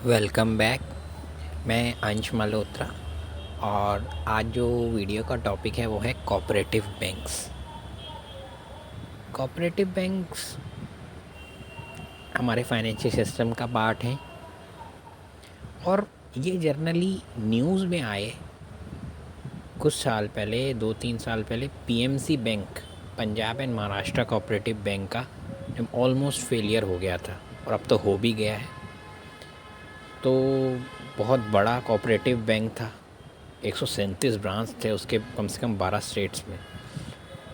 Welcome back. मैं अंश मल्होत्रा और आज जो वीडियो का टॉपिक है वो है कोऑपरेटिव बैंक्स। कोऑपरेटिव बैंक्स हमारे फाइनेंशियल सिस्टम का पार्ट है और ये जनरली न्यूज़ में आए कुछ साल पहले, 2-3 साल पहले PMC bank, Punjab and Maharashtra cooperative bank का जब ऑलमोस्ट फेलियर हो गया था और अब तो हो भी गया है। तो बहुत बड़ा कोऑपरेटिव बैंक था, 137 ब्रांच थे उसके, कम से कम 12 स्टेट्स में।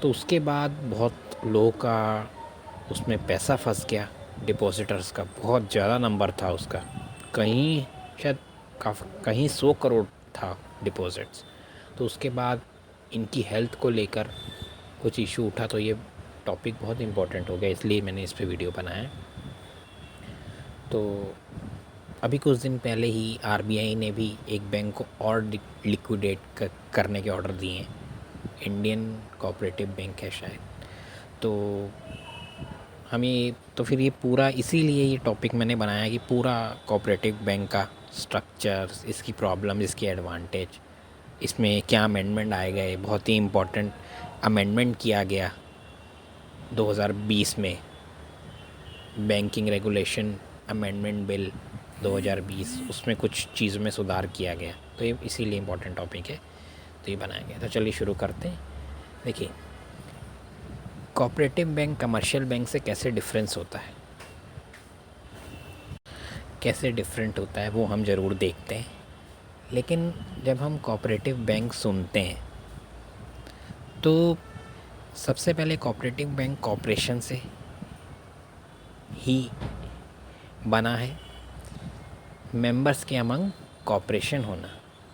तो उसके बाद बहुत लोगों का उसमें पैसा फंस गया, डिपॉजिटर्स का बहुत ज़्यादा नंबर था उसका, कहीं शायद कहीं 100 करोड़ था डिपॉजिट्स। तो उसके बाद इनकी हेल्थ को लेकर कुछ इशू उठा, तो ये टॉपिक बहुत इम्पोर्टेंट हो गया, इसलिए मैंने इस पर वीडियो बनाया है। तो अभी कुछ दिन पहले ही आरबीआई ने भी एक बैंक को और लिक्विडेट करने के ऑर्डर दिए हैं। इंडियन कोऑपरेटिव बैंक है शायद। तो हमें तो फिर ये पूरा इसीलिए ये टॉपिक मैंने बनाया कि पूरा कोऑपरेटिव बैंक का स्ट्रक्चर, इसकी प्रॉब्लम, इसकी एडवांटेज, इसमें क्या अमेंडमेंट आए गए। बहुत ही इम्पोर्टेंट अमेंडमेंट किया गया 2020 में, बैंकिंग रेगुलेशन अमेंडमेंट बिल 2020, उसमें कुछ चीज़ों में सुधार किया गया। तो ये इसीलिए इम्पोर्टेंट टॉपिक है, तो ये बनाया गया। तो चलिए शुरू करते हैं। देखिए, कोऑपरेटिव बैंक कमर्शियल बैंक से कैसे डिफरेंस होता है, कैसे डिफरेंट होता है वो हम ज़रूर देखते हैं। लेकिन जब हम कोऑपरेटिव बैंक सुनते हैं तो सबसे पहले कोऑपरेटिव बैंक कॉरपोरेशन से ही बना है, मेंबर्स के अमंग कॉपरेशन होना।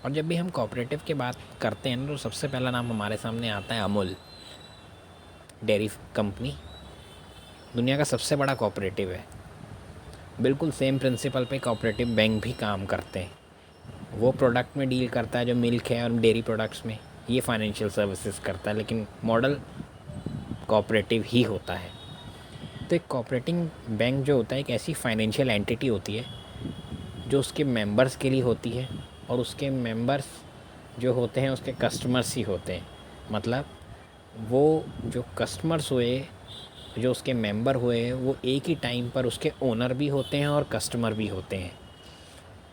और जब भी हम कोऑपरेटिव की बात करते हैं ना, तो सबसे पहला नाम हमारे सामने आता है अमूल डेयरी कंपनी। दुनिया का सबसे बड़ा कोऑपरेटिव है। बिल्कुल सेम प्रिंसिपल पे कोऑपरेटिव बैंक भी काम करते हैं। वो प्रोडक्ट में डील करता है जो मिल्क है, और डेयरी प्रोडक्ट्स में ये फाइनेंशियल सर्विसेज करता है, लेकिन मॉडल कोऑपरेटिव ही होता है। तो एक कोऑपरेटिव बैंक जो होता है एक ऐसी फाइनेंशियल एंटिटी होती है जो उसके मेंबर्स के लिए होती है, और उसके मेंबर्स जो होते हैं उसके कस्टमर्स ही होते हैं। मतलब वो जो कस्टमर्स हुए, जो उसके मेंबर हुए, वो एक ही टाइम पर उसके ओनर भी होते हैं और कस्टमर भी होते हैं।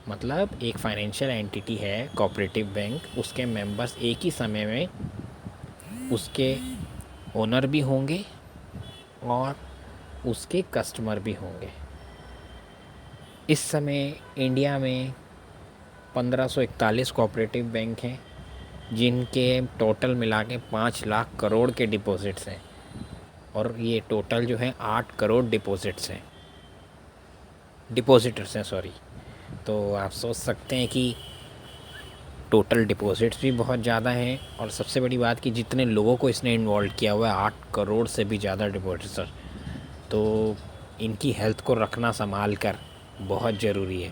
मतलब एक फाइनेंशियल एंटिटी है कोऑपरेटिव बैंक, उसके मेंबर्स एक ही समय में उसके ओनर भी होंगे और उसके कस्टमर भी होंगे। इस समय इंडिया में 1541 कोऑपरेटिव बैंक हैं, जिनके टोटल मिला के 5 लाख करोड़ के डिपॉजिट्स हैं। और ये टोटल जो है 8 करोड़ डिपॉजिटर्स हैं सॉरी। तो आप सोच सकते हैं कि टोटल डिपॉजिट्स भी बहुत ज़्यादा हैं, और सबसे बड़ी बात कि जितने लोगों को इसने इन्वॉल्व किया हुआ है, 8 करोड़ से भी ज़्यादा डिपॉजिटर्स। तो इनकी हेल्थ को रखना संभाल कर बहुत ज़रूरी है।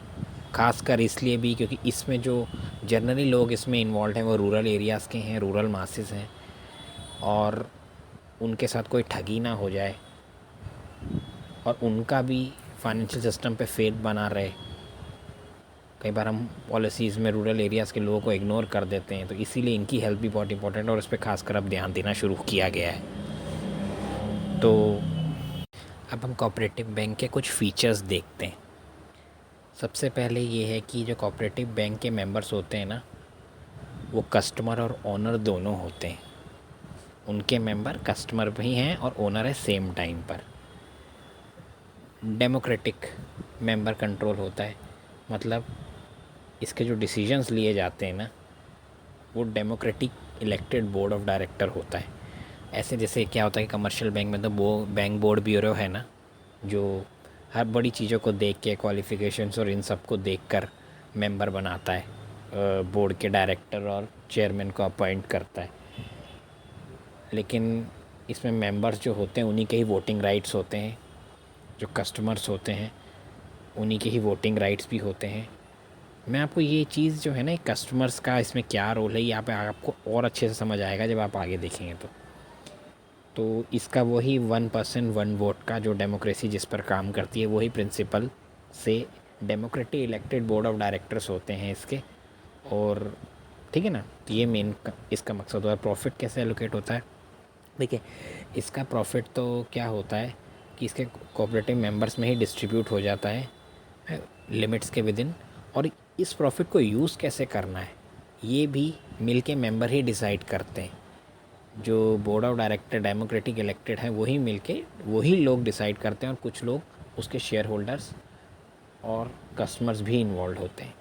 ख़ासकर इसलिए भी क्योंकि इसमें जो जनरली लोग इसमें इन्वॉल्व हैं वो रूरल एरियाज़ के हैं, रूरल मासेस हैं, और उनके साथ कोई ठगी ना हो जाए और उनका भी फाइनेंशियल सिस्टम पे फेथ बना रहे। कई बार हम पॉलिसीज़ में रूरल एरियाज़ के लोगों को इग्नोर कर देते हैं, तो इसीलिए इनकी हेल्थ भी बहुत इंपॉर्टेंट है और इस पर खासकर अब ध्यान देना शुरू किया गया है। तो अब हम कोऑपरेटिव बैंक के कुछ फ़ीचर्स देखते हैं। सबसे पहले ये है कि जो कोऑपरेटिव बैंक के मेंबर्स होते हैं ना, वो कस्टमर और ओनर दोनों होते हैं। उनके मेंबर कस्टमर भी हैं और ओनर है सेम टाइम पर। डेमोक्रेटिक मेंबर कंट्रोल होता है, मतलब इसके जो डिसीजंस लिए जाते हैं ना, वो democratic elected board of director होता है। ऐसे जैसे क्या होता है कि कमर्शियल बैंक में तो वो बैंक बोर्ड ब्यूरो है ना, जो हर बड़ी चीज़ों को देख के, क्वालिफ़िकेशंस और इन सब को देख कर मेंबर बनाता है, बोर्ड के डायरेक्टर और चेयरमैन को अपॉइंट करता है। लेकिन इसमें मेंबर्स जो होते हैं उन्हीं के ही वोटिंग राइट्स होते हैं, जो कस्टमर्स होते हैं उन्हीं के ही वोटिंग राइट्स भी होते हैं। मैं आपको ये चीज़ जो है ना, कस्टमर्स का इसमें क्या रोल है, यहाँ पे आपको और अच्छे से समझ आएगा जब आप आगे देखेंगे। तो इसका वही 1% 1 वोट का जो डेमोक्रेसी जिस पर काम करती है, वही प्रिंसिपल से democratic elected board of directors होते हैं इसके। और ठीक है ना, तो ये मेन इसका मकसद होता है। प्रॉफिट कैसे एलोकेट होता है, देखिए इसका प्रॉफिट तो क्या होता है कि इसके कोऑपरेटिव मेंबर्स में ही डिस्ट्रीब्यूट हो जाता है लिमिट्स के विद इन। और इस प्रॉफिट को यूज़ कैसे करना है ये भी मिल के मेम्बर ही डिसाइड करते हैं। जो board of director democratic elected है वही मिल के वही लोग डिसाइड करते हैं, और कुछ लोग उसके शेयर होल्डर्स और कस्टमर्स भी इन्वॉल्व होते हैं।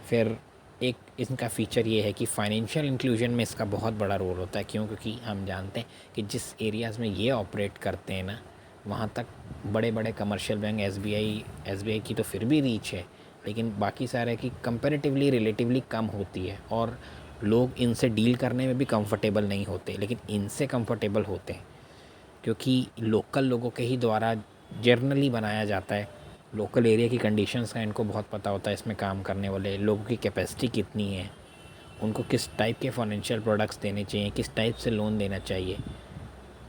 फिर एक इनका फ़ीचर ये है कि फाइनेंशियल इंक्लूजन में इसका बहुत बड़ा रोल होता है। क्यों? क्योंकि हम जानते हैं कि जिस एरियाज़ में ये ऑपरेट करते हैं ना, वहाँ तक बड़े बड़े कमर्शियल बैंक एसबीआई की तो फिर भी रीच है, लेकिन बाकी सारे की कंपैरेटिवली रिलेटिवली कम होती है, और लोग इनसे डील करने में भी कंफर्टेबल नहीं होते। लेकिन इनसे कंफर्टेबल होते हैं क्योंकि लोकल लोगों के ही द्वारा जर्नली बनाया जाता है। लोकल एरिया की कंडीशंस का इनको बहुत पता होता है, इसमें काम करने वाले लोगों की कैपेसिटी कितनी है, उनको किस टाइप के फाइनेंशियल प्रोडक्ट्स देने चाहिए, किस टाइप से लोन देना चाहिए,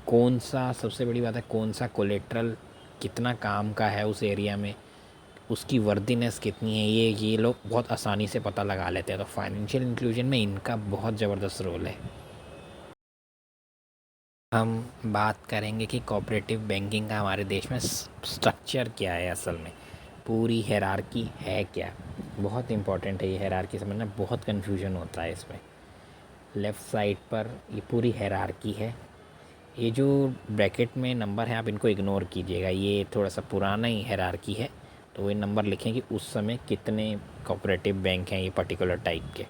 कौन सा, सबसे बड़ी बात है कौन सा कोलेट्रल कितना काम का है उस एरिया में, उसकी वर्दीनेस कितनी है, ये लोग बहुत आसानी से पता लगा लेते हैं। तो फाइनेंशियल इंक्लूजन में इनका बहुत ज़बरदस्त रोल है। हम बात करेंगे कि कोऑपरेटिव बैंकिंग का हमारे देश में स्ट्रक्चर क्या है, असल में पूरी हायरार्की है क्या। बहुत इंपॉर्टेंट है ये हायरार्की समझना, बहुत कन्फ्यूजन होता है इसमें। लेफ़्ट साइड पर ये पूरी हायरार्की है। ये जो ब्रैकेट में नंबर है आप इनको इग्नोर कीजिएगा, ये थोड़ा सा पुराना ही हायरार्की है। तो वो नंबर लिखें कि उस समय कितने कोऑपरेटिव बैंक हैं ये पर्टिकुलर टाइप के।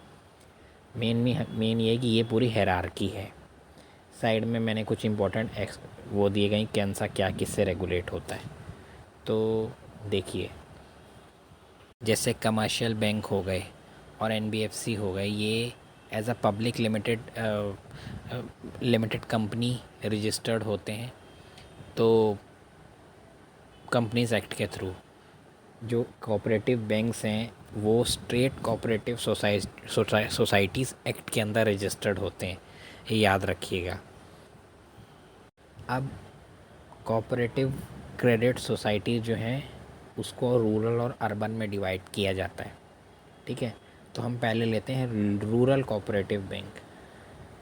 मेन ये है कि ये पूरी हायरार्की है। साइड में मैंने कुछ इंपॉर्टेंट वो दिए गए कौन सा क्या किससे रेगुलेट होता है। तो देखिए, जैसे कमर्शियल बैंक हो गए और एनबीएफसी हो गए, ये as a public limited company registered होते हैं। तो कंपनीज एक्ट के थ्रू जो कोऑपरेटिव बैंक्स हैं वो स्टेट कोऑपरेटिव सोसाइटीज़ एक्ट के अंदर रजिस्टर्ड होते हैं, ये याद रखिएगा। अब कोऑपरेटिव क्रेडिट सोसाइटी जो हैं उसको रूरल और अर्बन में डिवाइड किया जाता है, ठीक है। तो हम पहले लेते हैं रूरल कोऑपरेटिव बैंक।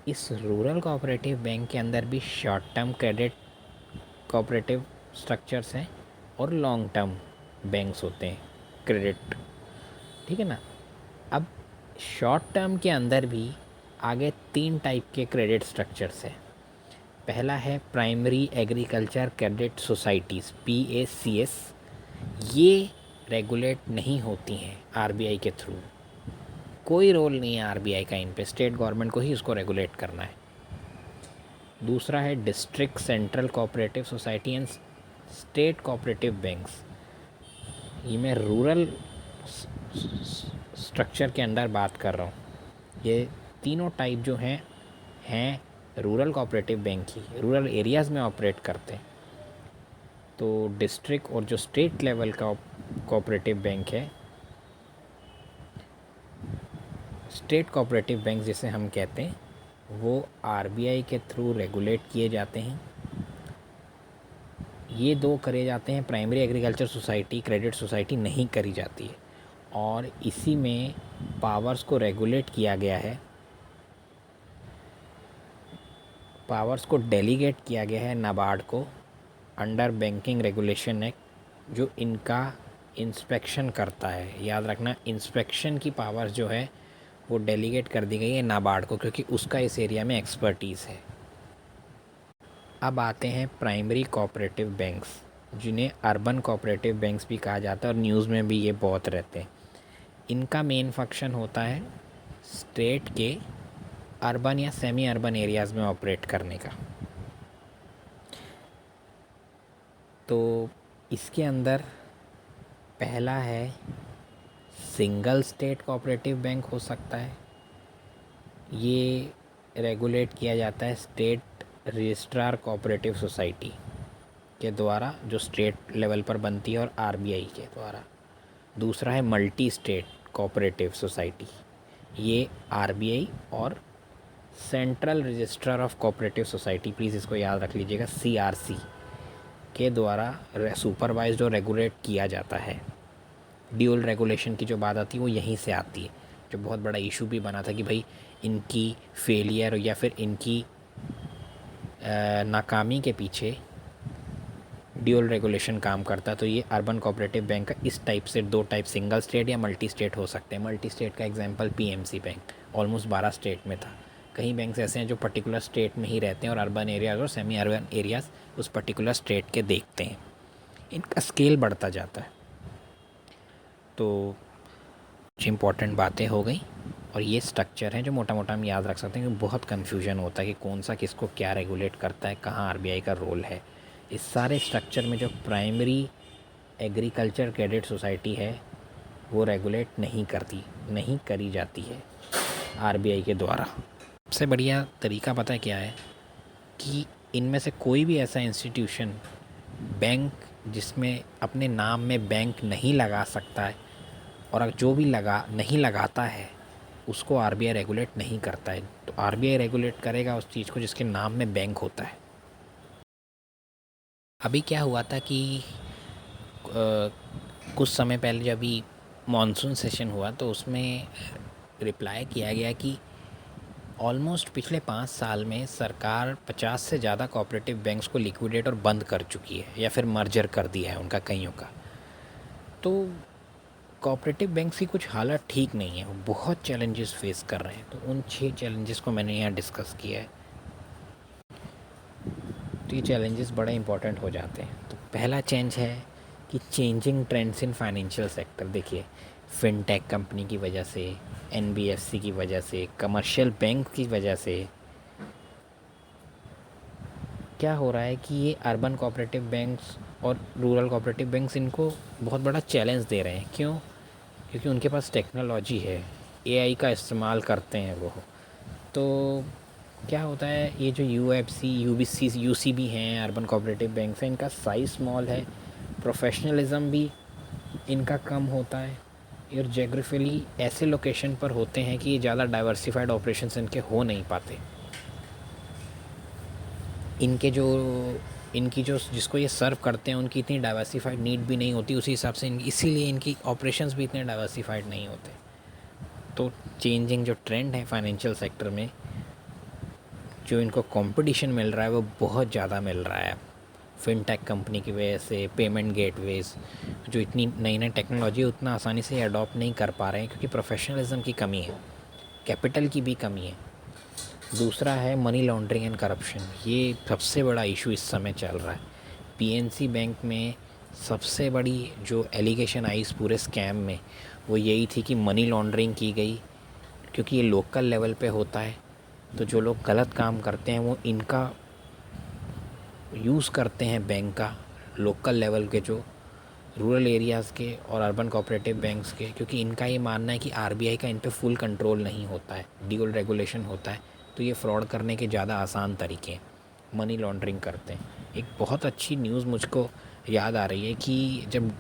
इस रूरल कोऑपरेटिव बैंक के अंदर भी short term credit cooperative structures हैं और लॉन्ग टर्म बैंक्स होते हैं क्रेडिट, ठीक है ना। अब शॉर्ट टर्म के अंदर भी आगे 3 टाइप के क्रेडिट स्ट्रक्चर्स हैं। पहला है primary agriculture credit societies PACS। ये रेगुलेट नहीं होती हैं आरबीआई के थ्रू, कोई रोल नहीं है आरबीआई का इन पे, स्टेट गवर्नमेंट को ही उसको रेगुलेट करना है। दूसरा है district central cooperative society and state cooperative banks. ये मैं रूरल स्ट्रक्चर के अंदर बात कर रहा हूँ। ये तीनों टाइप जो हैं रूरल कोऑपरेटिव बैंक ही रूरल एरियाज़ में ऑपरेट करते हैं। तो डिस्ट्रिक्ट और जो स्टेट लेवल का कोऑपरेटिव बैंक है, स्टेट कोऑपरेटिव बैंक जिसे हम कहते हैं, वो आरबीआई के थ्रू रेगुलेट किए जाते हैं। ये 2 करे जाते हैं, primary agriculture society credit society नहीं करी जाती है। और इसी में पावर्स को रेगुलेट किया गया है, पावर्स को डेलीगेट किया गया है नाबार्ड को अंडर बैंकिंग रेगुलेशन एक्ट, जो इनका इंस्पेक्शन करता है। याद रखना, इंस्पेक्शन की पावर्स जो है वो डेलीगेट कर दी गई है नाबार्ड को, क्योंकि उसका इस एरिया में एक्सपर्टीज़ है। अब आते हैं प्राइमरी कोऑपरेटिव बैंक्स, जिन्हें अर्बन कोऑपरेटिव बैंक्स भी कहा जाता है, और न्यूज़ में भी ये बहुत रहते हैं। इनका मेन फंक्शन होता है स्टेट के अर्बन या सेमी अर्बन एरियाज़ में ऑपरेट करने का। तो इसके अंदर पहला है सिंगल स्टेट कोऑपरेटिव बैंक हो सकता है। ये रेगुलेट किया जाता है स्टेट रजिस्ट्रार कोऑपरेटिव सोसाइटी के द्वारा, जो स्टेट लेवल पर बनती है, और आरबीआई के द्वारा। दूसरा है मल्टी स्टेट कोऑपरेटिव सोसाइटी। ये आरबीआई और central registrar of cooperative society, please इसको याद रख लीजिएगा, CRC के द्वारा सुपरवाइज्ड और रेगुलेट किया जाता है। ड्यूल रेगुलेशन की जो बात आती है वो यहीं से आती है, जो बहुत बड़ा इशू भी बना था कि भाई इनकी फेलियर या फिर इनकी नाकामी के पीछे ड्यूल रेगुलेशन काम करता है। तो ये अर्बन कोऑपरेटिव बैंक का इस टाइप से दो टाइप, सिंगल स्टेट या मल्टी स्टेट हो सकते हैं। मल्टी स्टेट का example PMC bank almost 12 state में था। कई बैंक्स ऐसे हैं जो पर्टिकुलर स्टेट में ही रहते हैं और अर्बन एरियाज़ और सेमी अर्बन एरियाज़ उस पर्टिकुलर स्टेट के देखते हैं। इनका स्केल बढ़ता जाता है। तो कुछ इंपॉर्टेंट बातें हो गई और ये स्ट्रक्चर है जो मोटा मोटा हम याद रख सकते हैं, क्योंकि बहुत कन्फ्यूजन होता है कि कौन सा किसको क्या रेगुलेट करता है, कहाँ आरबीआई का रोल है। इस सारे स्ट्रक्चर में जो प्राइमरी एग्रीकल्चर क्रेडिट सोसाइटी है वो रेगुलेट नहीं करी जाती है आरबीआई के द्वारा। सबसे बढ़िया तरीका पता है क्या है कि इनमें से कोई भी ऐसा इंस्टीट्यूशन बैंक जिसमें अपने नाम में बैंक नहीं लगा सकता है, और जो भी नहीं लगाता है उसको आरबीआई रेगुलेट नहीं करता है। तो आरबीआई रेगुलेट करेगा उस चीज़ को जिसके नाम में बैंक होता है। अभी क्या हुआ था कि कुछ समय पहले जब भी मॉनसून सेशन हुआ तो उसमें रिप्लाई किया गया कि ऑलमोस्ट पिछले 5 साल में सरकार 50 से ज़्यादा कोऑपरेटिव बैंक्स को लिक्विडेट और बंद कर चुकी है या फिर मर्जर कर दिया है उनका कईयों का। तो कोऑपरेटिव बैंक्स की कुछ हालत ठीक नहीं है, वो बहुत चैलेंजेस फेस कर रहे हैं। तो उन 6 चैलेंजेस को मैंने यहाँ डिस्कस किया है। तो ये चैलेंजेस बड़े इंपॉर्टेंट हो जाते हैं। तो पहला चेंज है कि changing trends in financial sector. देखिए फिनटेक कंपनी की वजह से, एनबीएफसी की वजह से, कमर्शियल बैंक की वजह से क्या हो रहा है कि ये अर्बन कोऑपरेटिव बैंक्स और रूरल कोऑपरेटिव बैंक्स इनको बहुत बड़ा चैलेंज दे रहे हैं। क्यों? क्योंकि उनके पास टेक्नोलॉजी है, एआई का इस्तेमाल करते हैं वो। तो क्या होता है, ये जो यूएफसी, यूबीसी, यूसीबी हैं, अर्बन कोऑपरेटिव बैंक्स हैं, इनका साइज स्मॉल है, प्रोफेशनलिज्म भी इनका कम होता है और जोग्राफिकली ऐसे लोकेशन पर होते हैं कि ये ज़्यादा डाइवर्सिफाइड ऑपरेशंस इनके हो नहीं पाते। इनकी जो जिसको ये सर्व करते हैं उनकी इतनी डाइवर्सिफाइड नीड भी नहीं होती उसी हिसाब से, इसीलिए इनकी ऑपरेशंस भी इतने डाइवर्सिफाइड नहीं होते। तो चेंजिंग जो ट्रेंड है फाइनेंशियल सेक्टर में, जो इनको कंपटीशन मिल रहा है वो बहुत ज़्यादा मिल रहा है फिनटेक कंपनी की वजह से। पेमेंट गेटवेज जो इतनी नई नई टेक्नोलॉजी उतना आसानी से अडॉप्ट नहीं कर पा रहे हैं क्योंकि प्रोफेशनलिज्म की कमी है, कैपिटल की भी कमी है। दूसरा है मनी लॉन्ड्रिंग एंड करप्शन। ये सबसे बड़ा इशू इस समय चल रहा है। पीएनसी बैंक में सबसे बड़ी जो एलिगेशन आई इस पूरे स्कैम में वो यही थी कि मनी लॉन्ड्रिंग की गई, क्योंकि ये लोकल लेवल पे होता है। तो जो लोग गलत काम करते हैं वो इनका यूज़ करते हैं बैंक का, लोकल लेवल के जो रूरल एरियाज़ के और अर्बन कोऑपरेटिव बैंक्स के, क्योंकि इनका ये मानना है कि आरबीआई का इन पे फुल कंट्रोल नहीं होता है, ड्यूल रेगुलेशन होता है। तो ये फ्रॉड करने के ज़्यादा आसान तरीके हैं, मनी लॉन्ड्रिंग करते हैं। एक बहुत अच्छी न्यूज़ मुझको याद आ रही है कि जब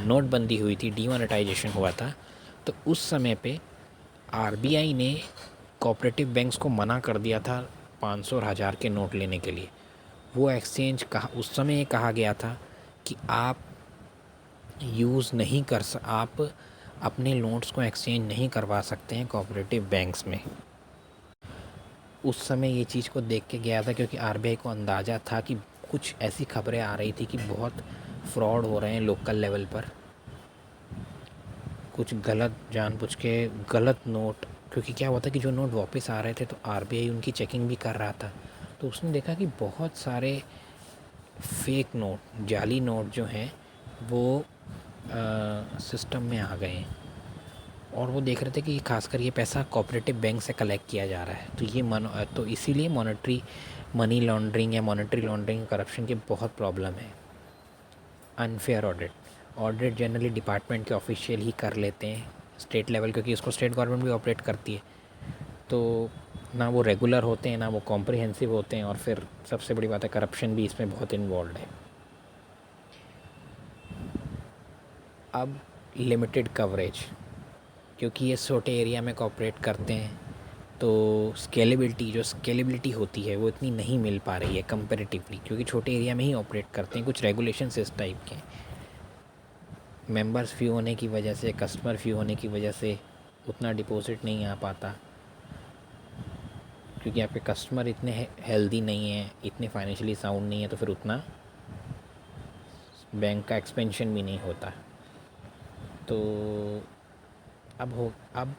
नोटबंदी हुई थी, डीमोनेटाइजेशन हुआ था, तो उस समय पे आरबीआई ने कोऑपरेटिव बैंक्स को मना कर दिया था 500 और 1000 के नोट लेने के लिए। वो एक्सचेंज उस समय ये कहा गया था कि आप आप अपने नोट्स को एक्सचेंज नहीं करवा सकते हैं कोऑपरेटिव बैंक्स में। उस समय ये चीज़ को देख के गया था क्योंकि आरबीआई को अंदाज़ा था कि कुछ ऐसी खबरें आ रही थी कि बहुत फ्रॉड हो रहे हैं लोकल लेवल पर, कुछ गलत जानबूझ के गलत नोट। क्योंकि क्या हुआ था कि जो नोट वापस आ रहे थे तो आरबीआई उनकी चेकिंग भी कर रहा था, तो उसने देखा कि बहुत सारे फेक नोट, जाली नोट जो हैं वो सिस्टम में आ गए हैं और वो देख रहे थे कि खासकर ये पैसा कोऑपरेटिव बैंक से कलेक्ट किया जा रहा है। तो इसीलिए मनी लॉन्ड्रिंग या मॉनेटरी लॉन्ड्रिंग, करप्शन की बहुत प्रॉब्लम है। अनफेयर ऑडिट जनरली डिपार्टमेंट के ऑफिशियल ही कर लेते हैं स्टेट लेवल, क्योंकि इसको स्टेट गवर्नमेंट भी ऑपरेट करती है। तो ना वो रेगुलर होते हैं ना वो कॉम्प्रिहेंसिव होते हैं, और फिर सबसे बड़ी बात है करप्शन भी इसमें बहुत इन्वॉल्व है। अब लिमिटेड कवरेज, क्योंकि ये छोटे एरिया में कॉपरेट करते हैं तो स्केलेबिलिटी होती है वो इतनी नहीं मिल पा रही है कंपैरेटिवली, क्योंकि छोटे एरिया में ही ऑपरेट करते हैं। कुछ रेगुलेशंस इस टाइप के हैं। मेंबर्स फ्यू होने की वजह से, कस्टमर फ्यू होने की वजह से उतना डिपॉज़िट नहीं आ पाता, क्योंकि आपके कस्टमर इतने हेल्दी नहीं हैं, इतने फाइनेंशियली साउंड नहीं है, तो फिर उतना बैंक का एक्सपेंशन भी नहीं होता। तो अब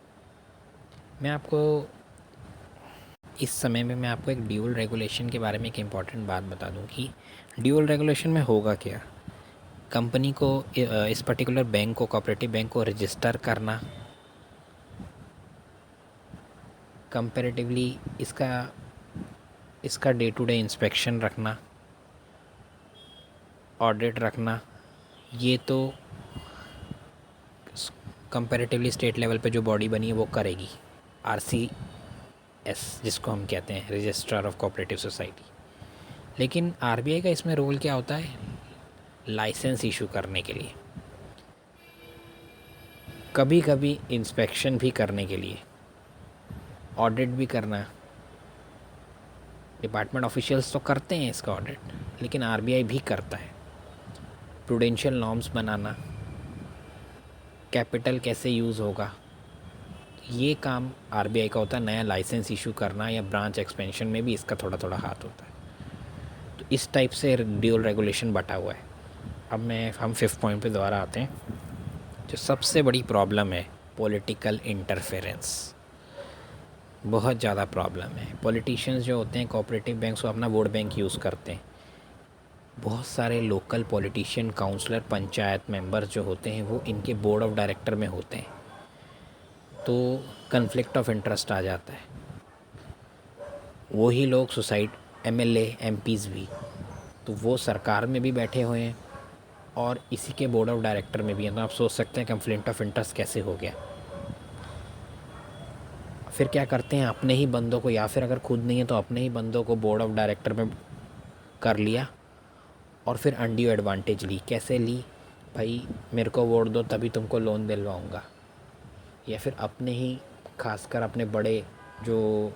मैं आपको इस समय में मैं आपको एक ड्यूल रेगुलेशन के बारे में एक इम्पॉर्टेंट बात बता दूं कि ड्यूल रेगुलेशन में होगा क्या। कंपनी को इस पर्टिकुलर बैंक को, कोऑपरेटिव बैंक को रजिस्टर करना, कंपैरेटिवली इसका इसका डे टू डे इंस्पेक्शन रखना, ऑडिट रखना, ये तो कंपैरेटिवली स्टेट लेवल पे जो बॉडी बनी है वो करेगी, RCS जिसको हम कहते हैं, रजिस्ट्रार ऑफ कोऑपरेटिव सोसाइटी। लेकिन RBI का इसमें रोल क्या होता है, लाइसेंस इशू करने के लिए, कभी कभी इंस्पेक्शन भी करने के लिए, ऑडिट भी करना। डिपार्टमेंट ऑफिशियल्स तो करते हैं इसका ऑडिट, लेकिन RBI भी करता है। प्रूडेंशियल नॉर्म्स बनाना, कैपिटल कैसे यूज़ होगा, ये काम RBI का होता है। नया लाइसेंस इशू करना या ब्रांच एक्सपेंशन में भी इसका थोड़ा थोड़ा हाथ होता है। तो इस टाइप से ड्यूल रेगुलेशन बटा हुआ है। अब हम 5th पॉइंट पे दोबारा आते हैं। जो सबसे बड़ी प्रॉब्लम है, पॉलिटिकल इंटरफेरेंस, बहुत ज़्यादा प्रॉब्लम है। पॉलिटिशियंस जो होते हैं कोऑपरेटिव बैंक्स को अपना वोट बैंक यूज़ करते हैं। बहुत सारे local politician, councillor, panchayat members जो होते हैं वो इनके बोर्ड ऑफ डायरेक्टर में होते हैं, तो कन्फ्लिक्ट ऑफ इंटरेस्ट आ जाता है। वही लोग MLA MPs भी, तो वो सरकार में भी बैठे हुए हैं और इसी के बोर्ड ऑफ डायरेक्टर में भी हैं। तो आप सोच सकते हैं कन्फ्लिक्ट ऑफ इंटरेस्ट कैसे हो गया। फिर क्या करते हैं, अपने ही बंदों को, या फिर अगर खुद नहीं है तो अपने ही बंदों को बोर्ड ऑफ डायरेक्टर में कर लिया और फिर अनड्यू एडवांटेज ली। कैसे ली, भाई मेरे को वोट दो तभी तुमको लोन दिलवाऊंगा, या फिर अपने ही, खासकर अपने बड़े जो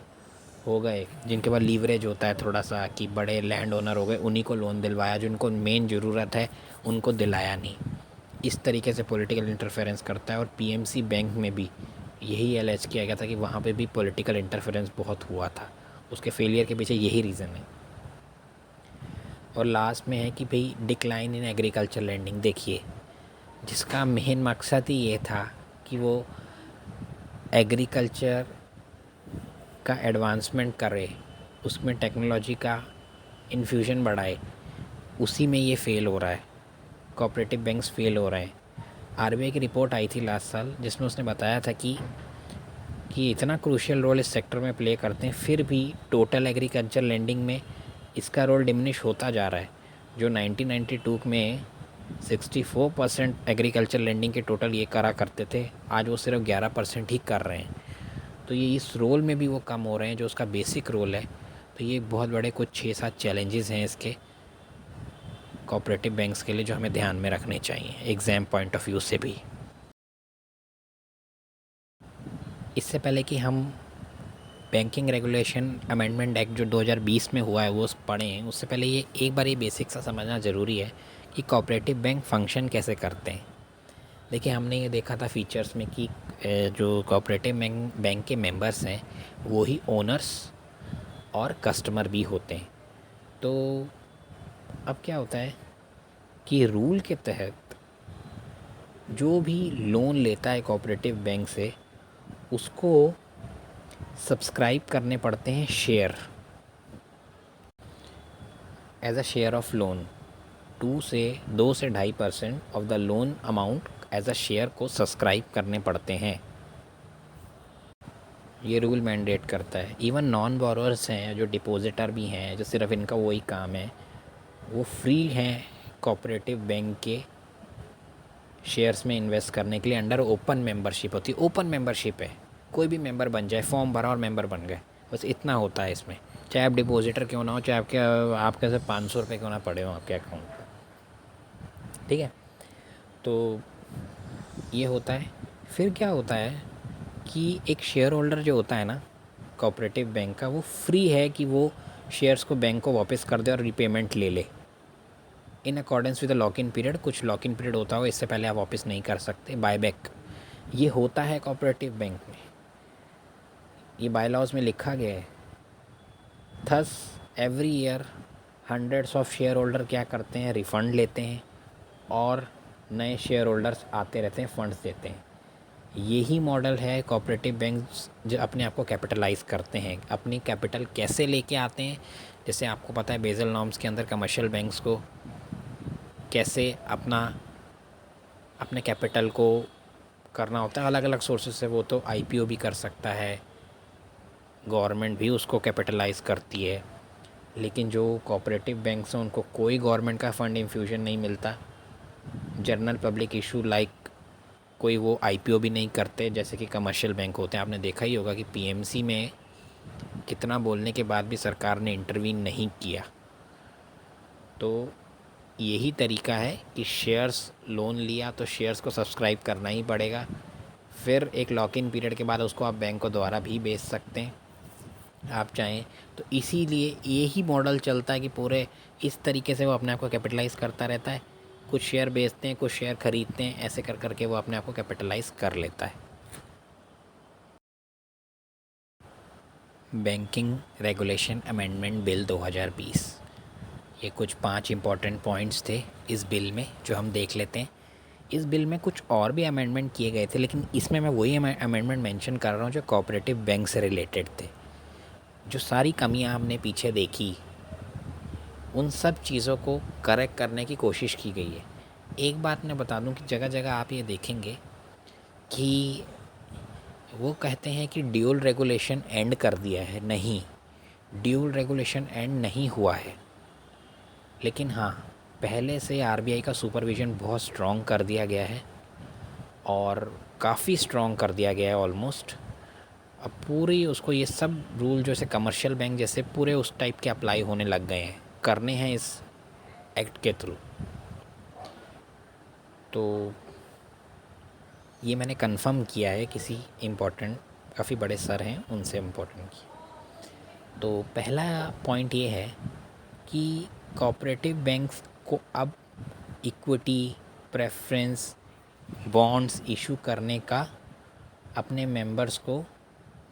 हो गए, जिनके पास लीवरेज होता है थोड़ा सा, कि बड़े लैंड ओनर हो गए, उन्हीं को लोन दिलवाया, जिनको मेन ज़रूरत है उनको दिलाया नहीं। इस तरीके से पॉलिटिकल इंटरफेरेंस करता है। और PMC बैंक में भी यही एलेज किया गया था कि वहाँ पे भी पॉलिटिकल इंटरफेरेंस बहुत हुआ था। उसके फेलियर के पीछे यही रीज़न है। और लास्ट में है कि भाई डिक्लाइन इन एग्रीकल्चर लैंडिंग, देखिए जिसका मेन मकसद ही ये था कि वो एग्रीकल्चर का एडवांसमेंट करे, उसमें टेक्नोलॉजी का इन्फ्यूजन बढ़ाए, उसी में ये फ़ेल हो रहा है। कोऑपरेटिव बैंक्स फ़ेल हो रहे हैं। RBI की रिपोर्ट आई थी लास्ट साल, जिसमें उसने बताया था कि इतना क्रूशियल रोल इस सेक्टर में प्ले करते हैं, फिर भी टोटल एग्रीकल्चर लैंडिंग में इसका रोल डिमिनिश होता जा रहा है। जो 1992 में 64% एग्रीकल्चर लैंडिंग के टोटल ये करा करते थे, आज वो सिर्फ 11% ही कर रहे हैं। तो ये इस रोल में भी वो कम हो रहे हैं जो उसका बेसिक रोल है। तो ये बहुत बड़े कुछ 6-7 चैलेंजेस हैं इसके कोऑपरेटिव बैंक्स के लिए, जो हमें ध्यान में रखने चाहिए एग्ज़ाम पॉइंट ऑफ व्यू से भी। इससे पहले कि हम बैंकिंग रेगुलेशन अमेंडमेंट एक्ट जो 2020 में हुआ है वो पढ़ें, उससे पहले ये एक बार ये बेसिक सा समझना ज़रूरी है कि कोऑपरेटिव बैंक फंक्शन कैसे करते हैं। देखिए हमने ये देखा था फीचर्स में कि जो कोऑपरेटिव बैंक के मेंबर्स हैं वो ही ओनर्स और कस्टमर भी होते हैं। तो अब क्या होता है कि रूल के तहत जो भी लोन लेता है कोऑपरेटिव बैंक से, उसको सब्सक्राइब करने पड़ते हैं share, as a share of loan. 2 से 2.5% of the loan amount as a share को सब्सक्राइब करने पड़ते हैं। ये रूल मैंडेट करता है। इवन नॉन बोरोअर्स हैं, जो डिपॉजिटर भी हैं, जो सिर्फ इनका वही काम है, वो फ्री हैं कोऑपरेटिव बैंक के शेयर्स में इन्वेस्ट करने के लिए। अंडर ओपन मेंबरशिप होती है। ओपन मेंबरशिप है, कोई भी मेंबर बन जाए, फॉर्म भरा और मेंबर बन गए, बस इतना होता है इसमें। चाहे आप डिपॉजिटर क्यों ना हो, चाहे आपके से 500 रुपये क्यों ना पड़े हो आपके अकाउंट पर, ठीक है। तो ये होता है। फिर क्या होता है कि एक शेयर होल्डर जो होता है ना कोऑपरेटिव बैंक का, वो फ्री है कि वो शेयर्स को बैंक को वापस कर दे और रीपेमेंट ले ले। In accordance with the lock in period, कुछ लॉक इन पीरियड होता होगा, इससे पहले आप वापस नहीं कर सकते। बायबैक ये होता है कोऑपरेटिव बैंक में, ये बाय लॉज में लिखा गया है। Thus every year hundreds of share holder क्या करते हैं, रिफ़ंड लेते हैं और नए शेयर होल्डर्स आते रहते हैं, फंड्स देते हैं। यही मॉडल है कोऑपरेटिव बैंक्स जो अपने आप को कैपिटलाइज करते हैं। अपनी कैपिटल कैसे लेके आते हैं, जैसे आपको पता है बेसल नॉर्म्स के अंदर कमर्शियल बैंक्स को कैसे अपने कैपिटल को करना होता है अलग अलग सोर्सेज से। वो तो आईपीओ भी कर सकता है, गवर्नमेंट भी उसको कैपिटलाइज करती है, लेकिन जो कोऑपरेटिव बैंक्स हैं उनको कोई गवर्नमेंट का फ़ंड इन्फ्यूजन नहीं मिलता। जनरल पब्लिक इशू लाइक कोई वो आईपीओ भी नहीं करते जैसे कि कमर्शियल बैंक होते हैं। आपने देखा ही होगा कि पीएमसी में कितना बोलने के बाद भी सरकार ने इंटरवीन नहीं किया। तो यही तरीका है कि शेयर्स लोन लिया तो शेयर्स को सब्सक्राइब करना ही पड़ेगा, फिर एक लॉक इन पीरियड के बाद उसको आप बैंक को दोबारा भी बेच सकते हैं आप चाहें तो। इसीलिए यही मॉडल चलता है कि पूरे इस तरीके से वो अपने आप को कैपिटलाइज करता रहता है। कुछ शेयर बेचते हैं, कुछ शेयर ख़रीदते हैं, ऐसे कर करके वो अपने आप को कैपिटलाइज कर लेता है। बैंकिंग रेगुलेशन अमेंडमेंट बिल 2020, ये कुछ 5 इम्पॉर्टेंट पॉइंट्स थे इस बिल में जो हम देख लेते हैं। इस बिल में कुछ और भी अमेंडमेंट किए गए थे, लेकिन इसमें मैं वही अमेंडमेंट मेंशन कर रहा हूँ जो कोऑपरेटिव बैंक से रिलेटेड थे। जो सारी कमियां हमने पीछे देखी, उन सब चीज़ों को करेक्ट करने की कोशिश की गई है। एक बात मैं बता दूं कि जगह जगह आप ये देखेंगे कि वो कहते हैं कि ड्यूल रेगुलेशन एंड कर दिया है। नहीं, ड्यूल रेगुलेशन एंड नहीं हुआ है, लेकिन हाँ पहले से आरबीआई का सुपरविज़न बहुत स्ट्रॉन्ग कर दिया गया है और काफ़ी स्ट्रॉन्ग कर दिया गया है ऑलमोस्ट। अब पूरी उसको ये सब रूल जैसे कमर्शियल बैंक जैसे पूरे उस टाइप के अप्लाई होने लग गए हैं, करने हैं इस एक्ट के थ्रू। तो ये मैंने कंफर्म किया है किसी इम्पोर्टेंट, काफ़ी बड़े सर हैं उनसे इम्पोर्टेंट की। तो पहला पॉइंट ये है कि कोऑपरेटिव बैंक्स को अब इक्विटी प्रेफरेंस बॉन्ड्स इशू करने का अपने मेंबर्स को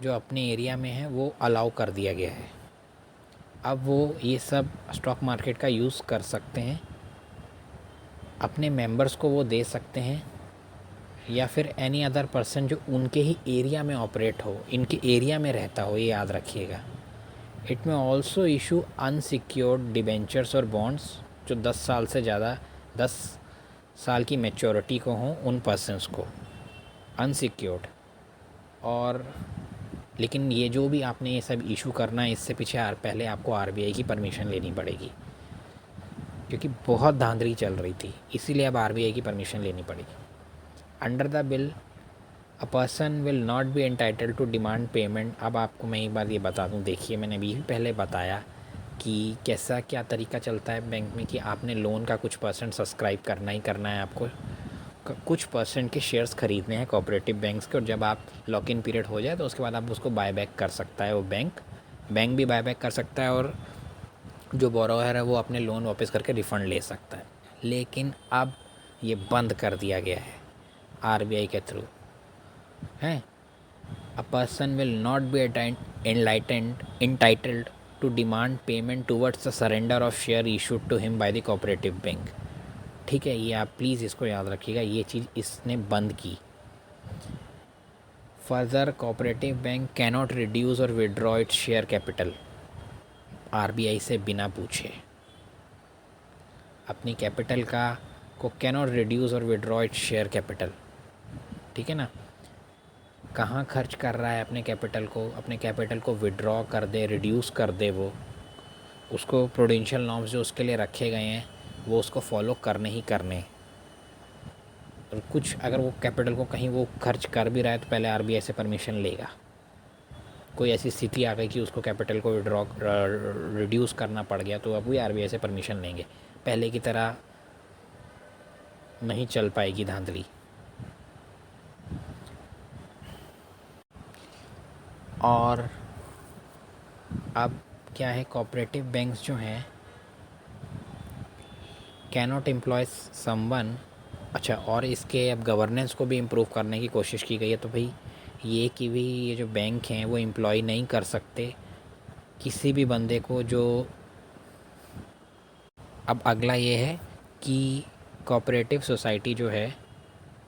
जो अपने एरिया में है वो अलाउ कर दिया गया है। अब वो ये सब स्टॉक मार्केट का यूज़ कर सकते हैं, अपने मेंबर्स को वो दे सकते हैं, या फिर एनी अदर पर्सन जो उनके ही एरिया में ऑपरेट हो, इनके एरिया में रहता हो, ये याद रखिएगा। इट में ऑल्सो इशू अनसिक्योर्ड डिबेंचर्स और बॉन्ड्स जो 10 साल से ज़्यादा 10 साल की मैच्योरिटी को हों उन पर्सनस को, अनसिक्योर्ड। और लेकिन ये जो भी आपने ये सब इशू करना है इससे पीछे पहले आपको आरबीआई की परमिशन लेनी पड़ेगी, क्योंकि बहुत धांधली चल रही थी, इसीलिए अब आरबीआई की परमिशन लेनी पड़ेगी। Under the bill a person will not be entitle to demand payment. अब आपको मैं एक बार ये बता दूं, देखिए मैंने अभी पहले बताया कि कैसा क्या तरीका चलता है बैंक में कि आपने लोन का कुछ परसेंट सब्सक्राइब करना ही करना है, आपको कुछ परसेंट के शेयर्स ख़रीदने हैं कोऑपरेटिव बैंक्स के, और जब आप लॉक इन पीरियड हो जाए तो उसके बाद आप उसको बाय बैक कर सकता है वो बैंक भी बाय बैक कर सकता है, और जो बोरोवर है वो अपने लोन वापस करके रिफ़ंड ले सकता है। लेकिन अब ये बंद कर दिया गया है आरबीआई के थ्रू हैं। A person will not be entitled to demand payment towards the surrender of share issued to him by the cooperative bank. ठीक है, ये आप प्लीज़ इसको याद रखिएगा, ये चीज़ इसने बंद की। Further cooperative bank cannot reduce और withdraw its share capital, RBI से बिना पूछे अपनी कैपिटल का को कैनॉट रिड्यूस और विड्रॉ इट्स शेयर कैपिटल। ठीक है ना, कहाँ खर्च कर रहा है अपने कैपिटल को विड्रॉ कर दे, रिड्यूस कर दे, वो उसको प्रूडेंशियल नॉर्म्स जो उसके लिए रखे गए हैं वो उसको फॉलो करने ही करने। और कुछ अगर वो कैपिटल को कहीं वो खर्च कर भी रहा है तो पहले आरबीआई से परमिशन लेगा। कोई ऐसी स्थिति आ गई कि उसको कैपिटल को विड्रॉ रिड्यूस करना पड़ गया तो अब भी आरबीआई से परमिशन लेंगे, पहले की तरह नहीं चल पाएगी धांधली। और अब क्या है, कोऑपरेटिव बैंक्स जो हैं कैनॉट एम्प्लॉय समवन। अच्छा, और इसके अब गवर्नेंस को भी इम्प्रूव करने की कोशिश की गई है। तो भाई ये कि भी ये जो बैंक हैं वो एम्प्लॉय नहीं कर सकते किसी भी बंदे को जो। अब अगला ये है कि कोऑपरेटिव सोसाइटी जो है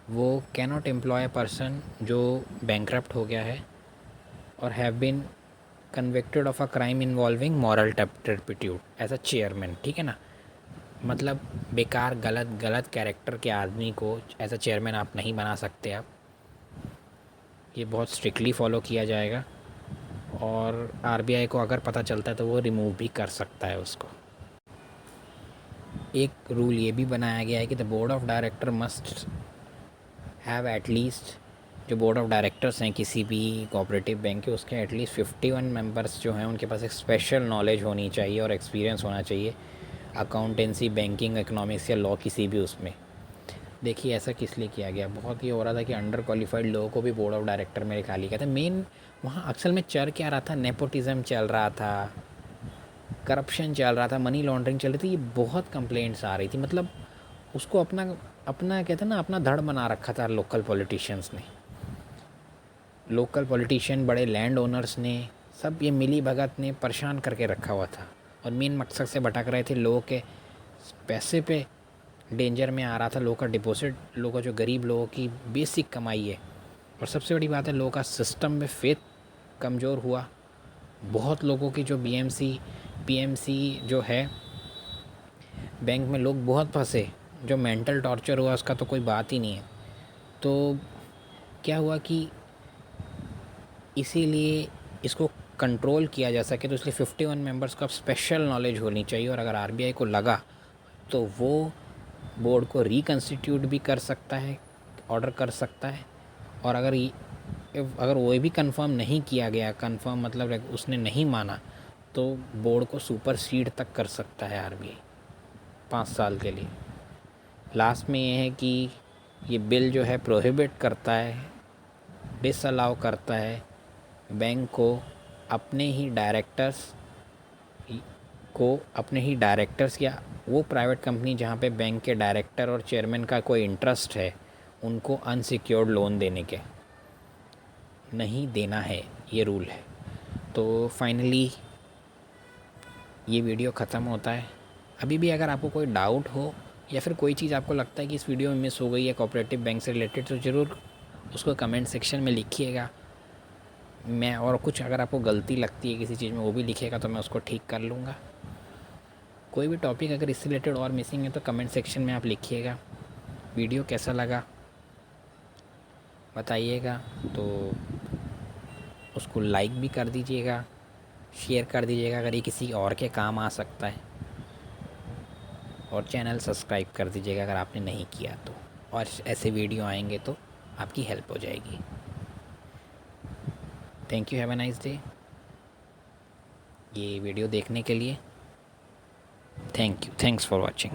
वो कैनॉट एम्प्लॉय अ पर्सन जो बैंकरप्ट हो गया है और have been convicted of a crime involving moral turpitude as a chairman. ठीक है ना, मतलब बेकार गलत गलत कैरेक्टर के आदमी को एज अ चेयरमैन आप नहीं बना सकते। आप ये बहुत स्ट्रिक्टली फॉलो किया जाएगा और आरबीआई को अगर पता चलता है तो वो रिमूव भी कर सकता है उसको। एक रूल ये भी बनाया गया है कि the board of director must have at least, जो बोर्ड ऑफ डायरेक्टर्स हैं किसी भी कोऑपरेटिव बैंक के, उसके एटलीस्ट 51 मेंबर्स जो हैं उनके पास एक स्पेशल नॉलेज होनी चाहिए और एक्सपीरियंस होना चाहिए अकाउंटेंसी, बैंकिंग, इकोनॉमिक्स या लॉ किसी भी उसमें। देखिए ऐसा किस लिए किया गया, बहुत ये हो रहा था कि अंडर क्वालिफाइड लोगों को भी बोर्ड ऑफ डायरेक्टर में निकाल लिया गया था। मेन वहाँ अक्सर में चल क्या रहा था, नेपोटिज़म चल रहा था, करप्शन चल रहा था, मनी लॉन्ड्रिंग चल रही थी। ये बहुत कंप्लेंट्स आ रही थी। मतलब उसको अपना अपना कहते हैं ना, अपना धड़ बना रखा था लोकल पॉलिटिशियंस ने। लोकल पॉलिटिशियन, बड़े लैंड ओनर्स ने, सब ये मिली भगत ने परेशान करके रखा हुआ था और मेन मकसद से भटक रहे थे। लोगों के पैसे पे डेंजर में आ रहा था, लोगों का डिपॉजिट, लोगों का जो गरीब लोगों की बेसिक कमाई है। और सबसे बड़ी बात है, लोगों का सिस्टम में फेथ कमज़ोर हुआ। बहुत लोगों की जो बीएमसी पीएमसी जो है बैंक में, लोग बहुत फंसे। जो मेंटल टॉर्चर हुआ उसका तो कोई बात ही नहीं है। तो क्या हुआ कि इसीलिए इसको कंट्रोल किया जा सके तो इसलिए 51 मेंबर्स को अब स्पेशल नॉलेज होनी चाहिए। और अगर आरबीआई को लगा तो वो बोर्ड को रिकन्स्टिट्यूट भी कर सकता है, ऑर्डर कर सकता है। और अगर वो भी कंफर्म नहीं किया गया, कंफर्म मतलब उसने नहीं माना, तो बोर्ड को सुपरसीड तक कर सकता है आरबीआई 5 साल के लिए। लास्ट में ये है कि ये बिल जो है प्रोहिबिट करता है, डिसअलाउ करता है बैंक को अपने ही डायरेक्टर्स या वो प्राइवेट कंपनी जहाँ पे बैंक के डायरेक्टर और चेयरमैन का कोई इंटरेस्ट है उनको अनसिक्योर्ड लोन देने के नहीं देना है, ये रूल है। तो फाइनली ये वीडियो ख़त्म होता है। अभी भी अगर आपको कोई डाउट हो या फिर कोई चीज़ आपको लगता है कि इस वीडियो में मिस हो गई है कोऑपरेटिव बैंक से रिलेटेड, तो ज़रूर उसको कमेंट सेक्शन में लिखिएगा। मैं और कुछ अगर आपको गलती लगती है किसी चीज़ में वो भी लिखिएगा तो मैं उसको ठीक कर लूँगा। कोई भी टॉपिक अगर इससे रिलेटेड और मिसिंग है तो कमेंट सेक्शन में आप लिखिएगा। वीडियो कैसा लगा बताइएगा, तो उसको लाइक भी कर दीजिएगा, शेयर कर दीजिएगा अगर ये किसी और के काम आ सकता है, और चैनल सब्सक्राइब कर दीजिएगा अगर आपने नहीं किया तो। और ऐसे वीडियो आएंगे तो आपकी हेल्प हो जाएगी। Thank you, have a nice day. ये वीडियो देखने के लिए thank you, thanks for watching.